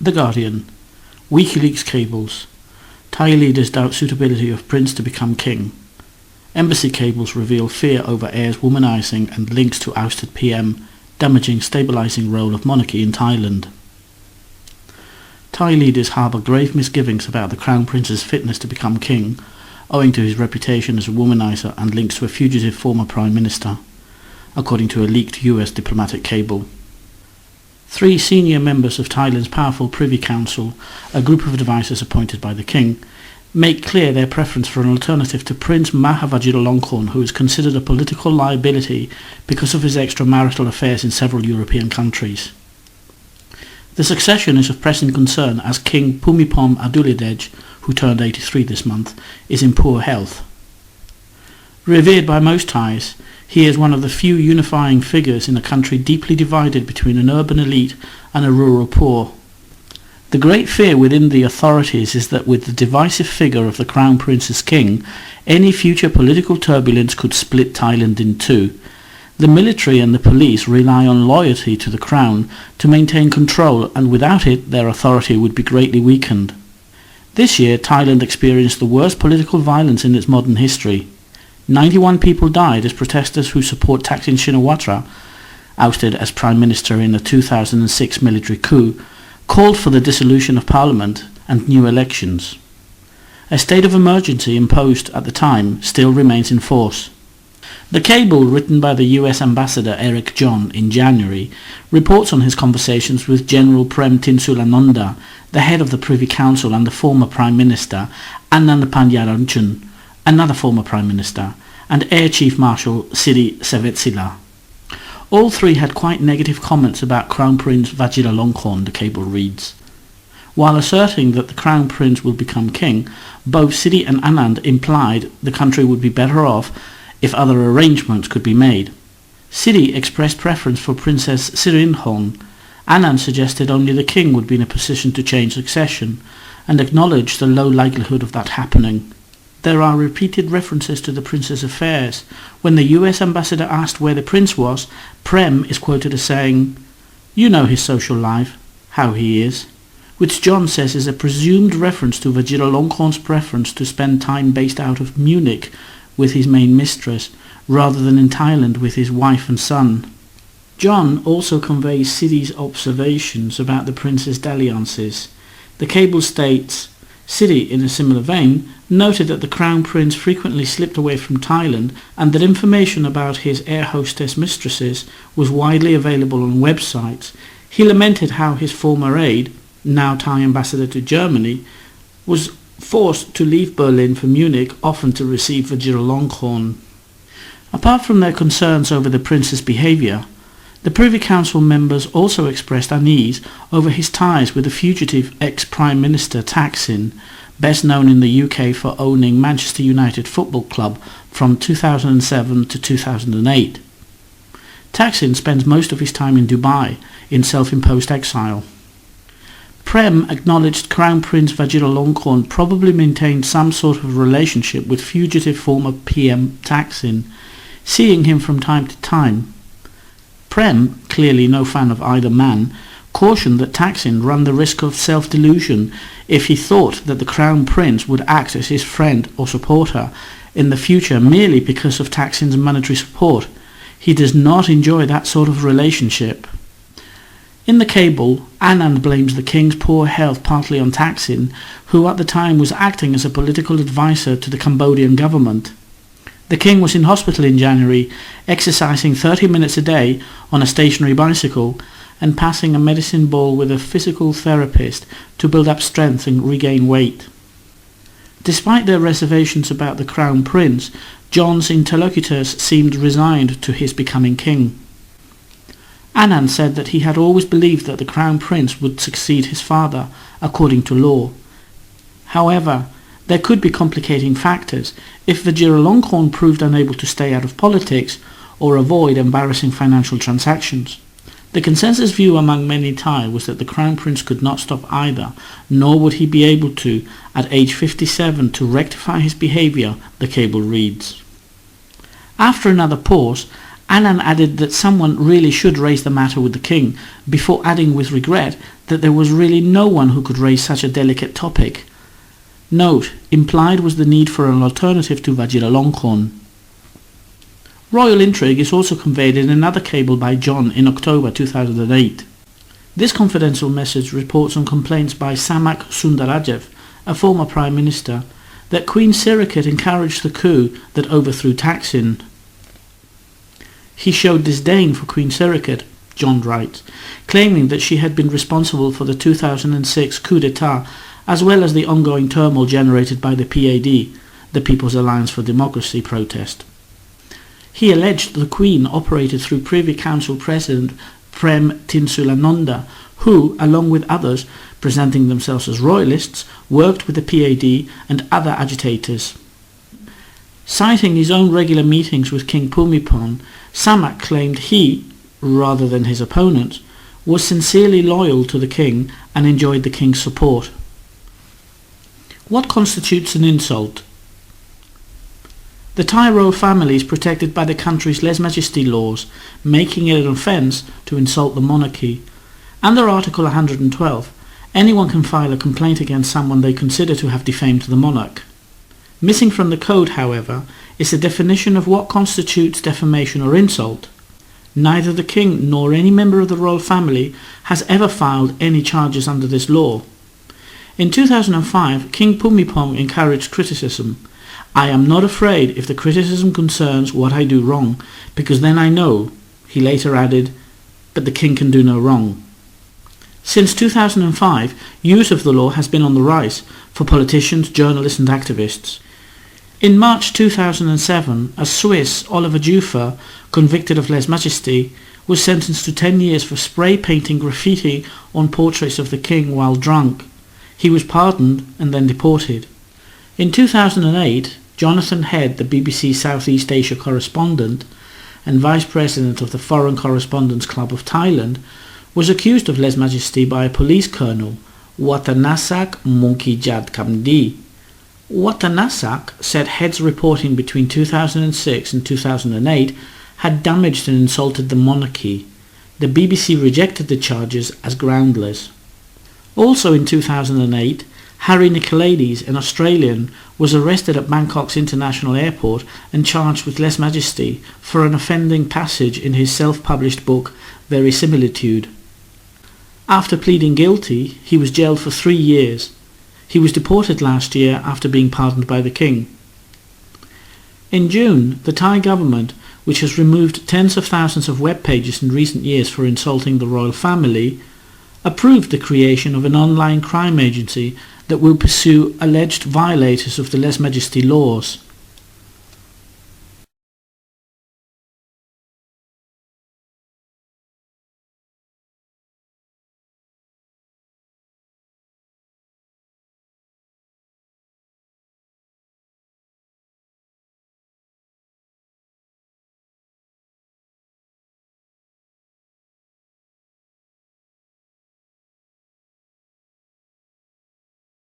The Guardian. Wikileaks cables. Thai leaders doubt suitability of prince to become king. Embassy cables reveal fear over heir's womanizing and links to ousted PM, damaging stabilizing role of monarchy in Thailand. Thai leaders harbour grave misgivings about the Crown Prince's fitness to become king, owing to his reputation as a womanizer and links to a fugitive former Prime Minister, according to a leaked US diplomatic cable. 3 senior members of Thailand's powerful Privy Council, a group of advisers appointed by the King, make clear their preference for an alternative to Prince Maha Vajiralongkorn, who is considered a political liability because of his extramarital affairs in several European countries. The succession is of pressing concern as King Bhumibol Adulyadej, who turned 83 this month, is in poor health. Revered by most Thais, he is one of the few unifying figures in a country deeply divided between an urban elite and a rural poor. The great fear within the authorities is that with the divisive figure of the Crown Prince as king, any future political turbulence could split Thailand in two. The military and the police rely on loyalty to the Crown to maintain control, and without it their authority would be greatly weakened. This year Thailand experienced the worst political violence in its modern history. 91 people died as protesters who support Thaksin Shinawatra, ousted as Prime Minister in a 2006 military coup, called for the dissolution of Parliament and new elections. A state of emergency imposed at the time still remains in force. The cable, written by the US Ambassador Eric John in January, reports on his conversations with General Prem Tinsulanonda, the head of the Privy Council and the former Prime Minister, Anand Panyaranchun, another former Prime Minister, and Air Chief Marshal Siri Savetsila. All 3 had quite negative comments about Crown Prince Vajiralongkorn, the cable reads. While asserting that the Crown Prince will become king, both Siri and Anand implied the country would be better off if other arrangements could be made. Siri expressed preference for Princess Sirinhorn. Anand suggested only the king would be in a position to change succession, and acknowledged the low likelihood of that happening. There are repeated references to the prince's affairs. When the US ambassador asked where the prince was, Prem is quoted as saying, "You know his social life, how he is," which John says is a presumed reference to Vajiralongkorn's preference to spend time based out of Munich with his main mistress, rather than in Thailand with his wife and son. John also conveys Siri's observations about the prince's dalliances. The cable states, Siri, in a similar vein, noted that the Crown Prince frequently slipped away from Thailand and that information about his air hostess mistresses was widely available on websites. He lamented how his former aide, now Thai ambassador to Germany, was forced to leave Berlin for Munich, often to receive Vajiralongkorn. Apart from their concerns over the prince's behaviour, the Privy Council members also expressed unease over his ties with the fugitive ex-Prime Minister Thaksin, best known in the UK for owning Manchester United Football Club from 2007 to 2008. Thaksin spends most of his time in Dubai, in self-imposed exile. Prem acknowledged Crown Prince Vajiralongkorn probably maintained some sort of relationship with fugitive former PM Thaksin, seeing him from time to time. Prem, clearly no fan of either man, cautioned that Thaksin ran the risk of self-delusion if he thought that the Crown Prince would act as his friend or supporter in the future merely because of Thaksin's monetary support. He does not enjoy that sort of relationship. In the cable, Anand blames the king's poor health partly on Thaksin, who at the time was acting as a political advisor to the Cambodian government. The king was in hospital in January, exercising 30 minutes a day on a stationary bicycle and passing a medicine ball with a physical therapist to build up strength and regain weight. Despite their reservations about the Crown Prince, John's interlocutors seemed resigned to his becoming king. Anand said that he had always believed that the Crown Prince would succeed his father, according to law. However, there could be complicating factors if Vajiralongkorn proved unable to stay out of politics or avoid embarrassing financial transactions. The consensus view among many Thai was that the Crown Prince could not stop either, nor would he be able to, at age 57, to rectify his behaviour, the cable reads. After another pause, Annan added that someone really should raise the matter with the king, before adding with regret that there was really no one who could raise such a delicate topic. Note, implied was the need for an alternative to Vajiralongkorn. Royal intrigue is also conveyed in another cable by John in October 2008. This confidential message reports on complaints by Samak Sundarajev, a former Prime Minister, that Queen Sirikit encouraged the coup that overthrew Thaksin. He showed disdain for Queen Sirikit, John writes, claiming that she had been responsible for the 2006 coup d'etat as well as the ongoing turmoil generated by the PAD, the People's Alliance for Democracy protest. He alleged the Queen operated through Privy Council President Prem Tinsulanonda, who, along with others presenting themselves as royalists, worked with the PAD and other agitators. Citing his own regular meetings with King Bhumibol, Samak claimed he, rather than his opponents, was sincerely loyal to the king and enjoyed the king's support. What constitutes an insult? The Thai royal family is protected by the country's lèse-majesté laws, making it an offence to insult the monarchy. Under Article 112, anyone can file a complaint against someone they consider to have defamed the monarch. Missing from the code, however, is the definition of what constitutes defamation or insult. Neither the king nor any member of the royal family has ever filed any charges under this law. In 2005, King Bhumibol encouraged criticism. "I am not afraid if the criticism concerns what I do wrong, because then I know," he later added, "but the king can do no wrong." Since 2005, use of the law has been on the rise for politicians, journalists and activists. In March 2007, a Swiss, Oliver Jufer, convicted of lèse-majesté, was sentenced to 10 years for spray painting graffiti on portraits of the king while drunk. He was pardoned and then deported. In 2008, Jonathan Head, the BBC South East Asia correspondent and Vice President of the Foreign Correspondents Club of Thailand, was accused of lèse-majesté by a police colonel, Watanasak Munkijat Kamdi. Watanasak said Head's reporting between 2006 and 2008 had damaged and insulted the monarchy. The BBC rejected the charges as groundless. Also in 2008, Harry Nicolaides, an Australian, was arrested at Bangkok's International Airport and charged with lèse-majesté for an offending passage in his self-published book Verisimilitude. After pleading guilty, he was jailed for 3 years. He was deported last year after being pardoned by the king. In June, the Thai government, which has removed tens of thousands of web pages in recent years for insulting the royal family, approved the creation of an online crime agency that will pursue alleged violators of the lèse-majesté laws.